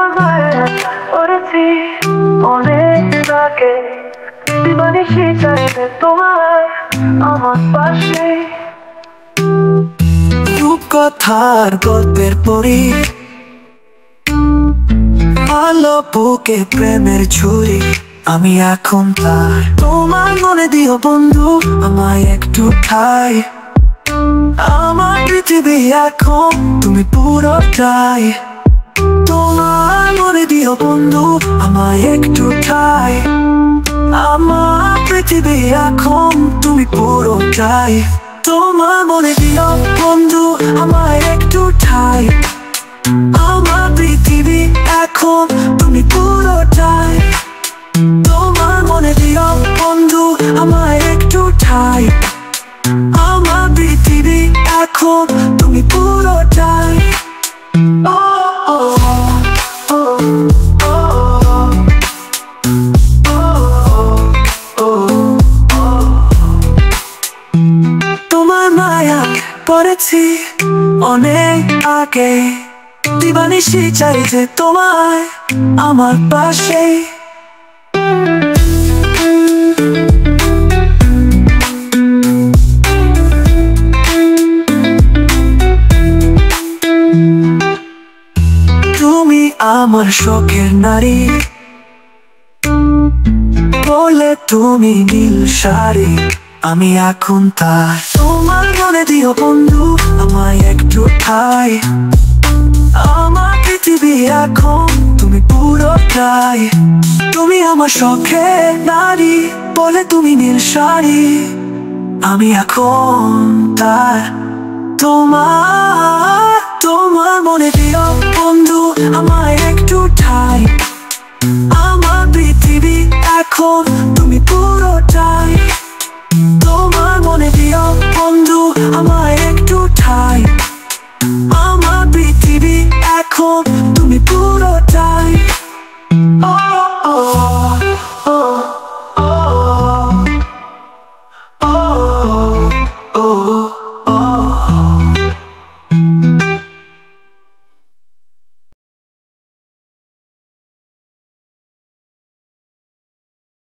তোমায় করেছি অনেক আগে, দিবানিশি চাইতে তোমায় আমার পাশে। রূপকথার গল্পের পরি, আলো বুকে প্রেমের ঝুড়ি, আমি এখন তার। তোমার মনে দিও বন্ধু আমায় একটু ঠাই, আমার পৃথিবী এখন তুমি পুরোটাই। তোমার মনে দিও বন্ধু আমায় একটু ঠাই, আমার পৃথিবী এখন তুমি পুরোটাই। তোমার মনে দিও বন্ধু আমায় একটু ঠাই, আমার পৃথিবী এখন তুমি পুরোটাই। তোমার মনে দিও বন্ধু আমায় একটু ঠাই, আমার পৃথিবী এখন তুমি পুরোটাই। তোমার মায়া পড়েছি অনেক আগে, দিবানিশি চাইতে তোমায় আমার পাশে। তুমি আমার শখের নারী, বলে তুমি নীল শাড়ি, আমি এখন তার। তোমার মনে দিও বন্ধু আমায় একটু ঠাই, আমার পৃথিবী এখন তুমি পুরোটাই। তুমি আমার শখের নারী, বলে তুমি নীল শাড়ি, আমি এখন তার। তোমার মনে দিও বন্ধু আমায় একটু ঠাই,